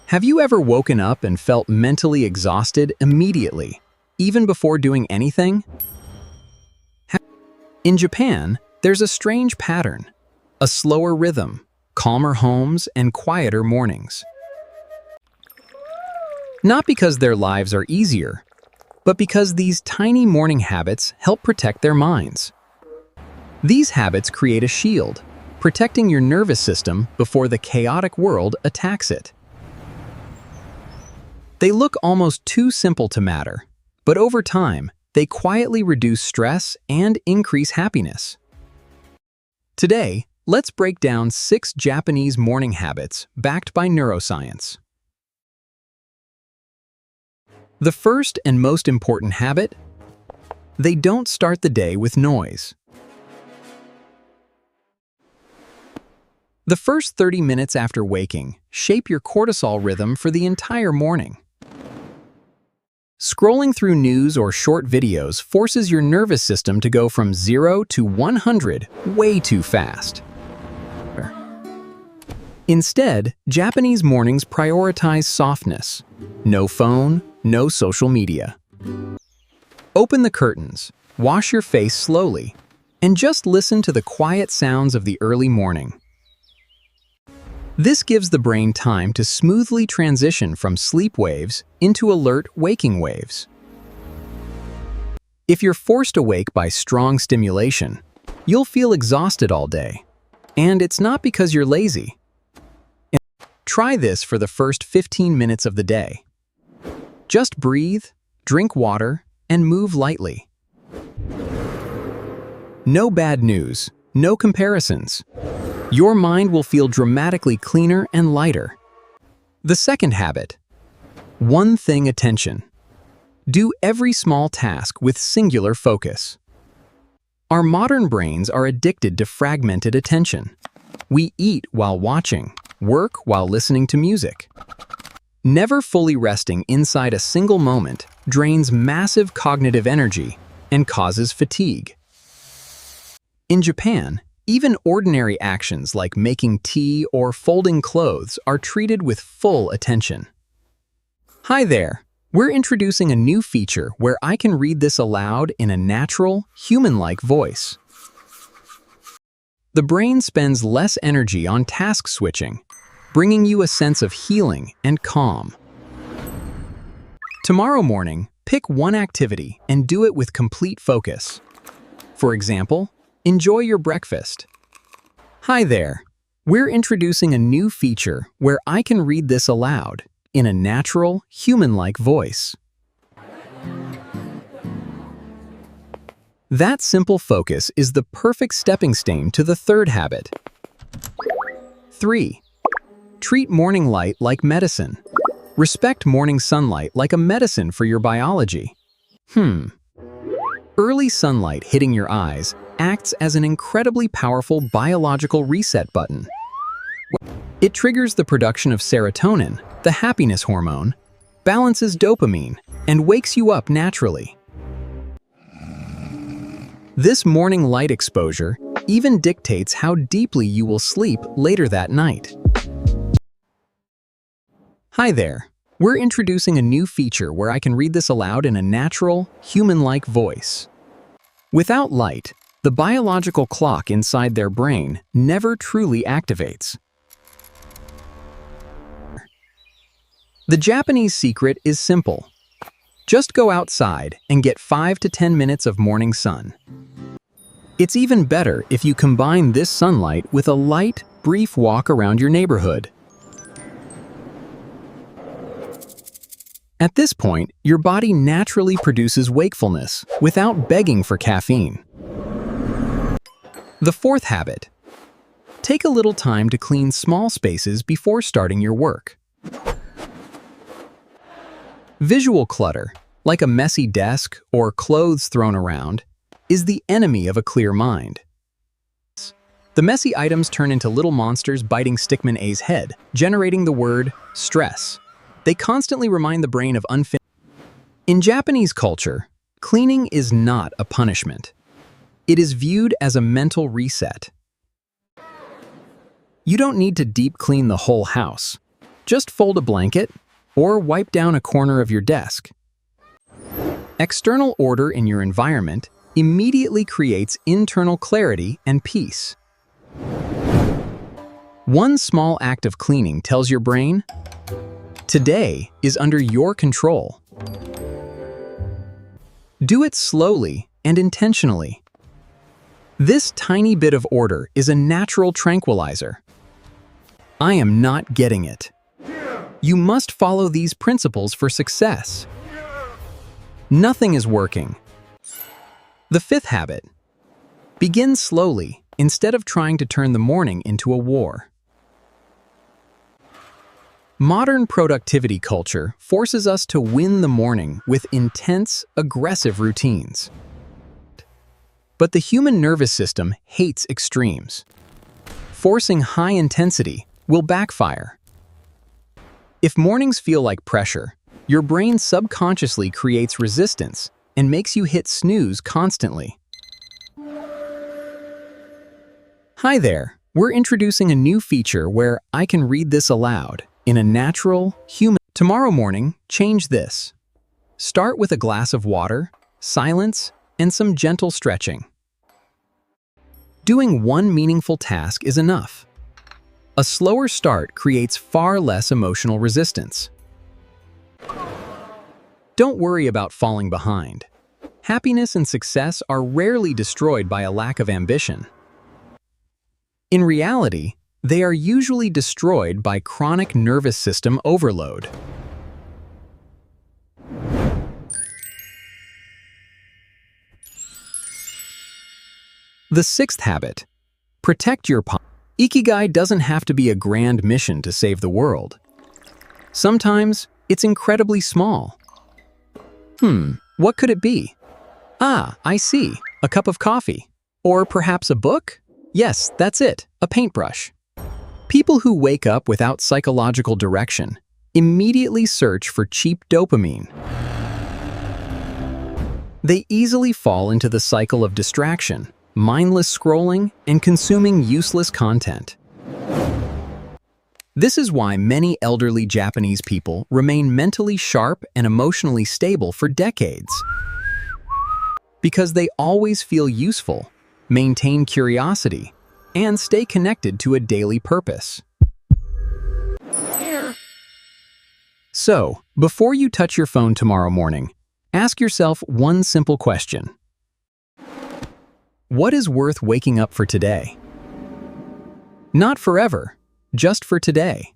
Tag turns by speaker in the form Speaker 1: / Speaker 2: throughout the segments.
Speaker 1: Have you ever woken up and felt mentally exhausted immediately, even before doing anything? In Japan, there's a strange pattern, a slower rhythm, calmer homes, and quieter mornings. Not because their lives are easier, but because these tiny morning habits help protect their minds. These habits create a shield, protecting your nervous system before the chaotic world attacks it. They look almost too simple to matter, but over time, they quietly reduce stress and increase happiness. Today, let's break down 6 Japanese morning habits backed by neuroscience. The first and most important habit: they don't start the day with noise. The first 30 minutes after waking shape your cortisol rhythm for the entire morning. Scrolling through news or short videos forces your nervous system to go from 0 to 100 way too fast. Instead, Japanese mornings prioritize softness. No phone, no social media. Open the curtains, wash your face slowly, and just listen to the quiet sounds of the early morning. This gives the brain time to smoothly transition from sleep waves into alert waking waves. If you're forced awake by strong stimulation, you'll feel exhausted all day. And it's not because you're lazy. Try this for the first 15 minutes of the day. Just breathe, drink water, and move lightly. No bad news, no comparisons. Your mind will feel dramatically cleaner and lighter. The second habit: one thing attention. Do every small task with singular focus. Our modern brains are addicted to fragmented attention. We eat while watching, work while listening to music. Never fully resting inside a single moment drains massive cognitive energy and causes fatigue. In Japan, even ordinary actions like making tea or folding clothes are treated with full attention. Hi there! We're introducing a new feature where I can read this aloud in a natural, human-like voice. The brain spends less energy on task switching, bringing you a sense of healing and calm. Tomorrow morning, pick one activity and do it with complete focus. For example, enjoy your breakfast. Hi there! We're introducing a new feature where I can read this aloud in a natural, human-like voice. That simple focus is the perfect stepping stone to the third habit. 3. Treat morning light like medicine. Respect morning sunlight like a medicine for your biology. Early sunlight hitting your eyes acts as an incredibly powerful biological reset button. It triggers the production of serotonin, the happiness hormone, balances dopamine, and wakes you up naturally. This morning light exposure even dictates how deeply you will sleep later that night. Hi there! We're introducing a new feature where I can read this aloud in a natural, human-like voice. Without light, the biological clock inside their brain never truly activates. The Japanese secret is simple. Just go outside and get 5 to 10 minutes of morning sun. It's even better if you combine this sunlight with a light, brief walk around your neighborhood. At this point, your body naturally produces wakefulness without begging for caffeine. The fourth habit: take a little time to clean small spaces before starting your work. Visual clutter, like a messy desk or clothes thrown around, is the enemy of a clear mind. The messy items turn into little monsters biting Stickman A's head, generating the word stress. They constantly remind the brain of unfinished. In Japanese culture, cleaning is not a punishment. It is viewed as a mental reset. You don't need to deep clean the whole house. Just fold a blanket or wipe down a corner of your desk. External order in your environment immediately creates internal clarity and peace. One small act of cleaning tells your brain, today is under your control. Do it slowly and intentionally. This tiny bit of order is a natural tranquilizer. I am not getting it. You must follow these principles for success. Nothing is working. The fifth habit. Begin slowly instead of trying to turn the morning into a war. Modern productivity culture forces us to win the morning with intense, aggressive routines. But the human nervous system hates extremes. Forcing high intensity will backfire. If mornings feel like pressure, your brain subconsciously creates resistance and makes you hit snooze constantly. Hi there, we're introducing a new feature where I can read this aloud in a natural, human. Tomorrow morning, change this. Start with a glass of water, silence, and some gentle stretching. Doing one meaningful task is enough. A slower start creates far less emotional resistance. Don't worry about falling behind. Happiness and success are rarely destroyed by a lack of ambition. In reality, they are usually destroyed by chronic nervous system overload. The sixth habit. Protect your power. Ikigai doesn't have to be a grand mission to save the world. Sometimes, it's incredibly small. What could it be? Ah, I see. A cup of coffee. Or perhaps a book? Yes, that's it. A paintbrush. People who wake up without psychological direction immediately search for cheap dopamine. They easily fall into the cycle of distraction, mindless scrolling, and consuming useless content. This is why many elderly Japanese people remain mentally sharp and emotionally stable for decades. Because they always feel useful, maintain curiosity, and stay connected to a daily purpose. So, before you touch your phone tomorrow morning, ask yourself one simple question. What is worth waking up for today? Not forever, just for today.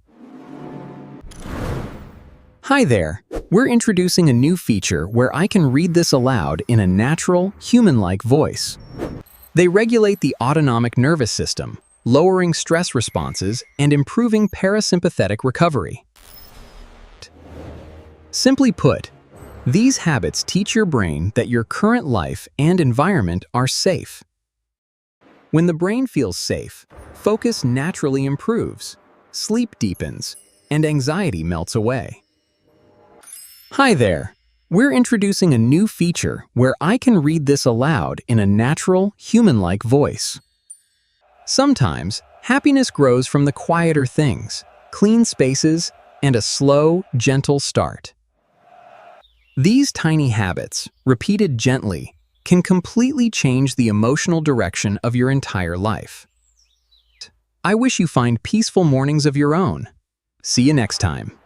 Speaker 1: Hi there, we're introducing a new feature where I can read this aloud in a natural, human-like voice. They regulate the autonomic nervous system, lowering stress responses and improving parasympathetic recovery. Simply put, these habits teach your brain that your current life and environment are safe. When the brain feels safe, focus naturally improves, sleep deepens, and anxiety melts away. Hi there! We're introducing a new feature where I can read this aloud in a natural, human-like voice. Sometimes, happiness grows from the quieter things, clean spaces, and a slow, gentle start. These tiny habits, repeated gently, can completely change the emotional direction of your entire life. I wish you find peaceful mornings of your own. See you next time.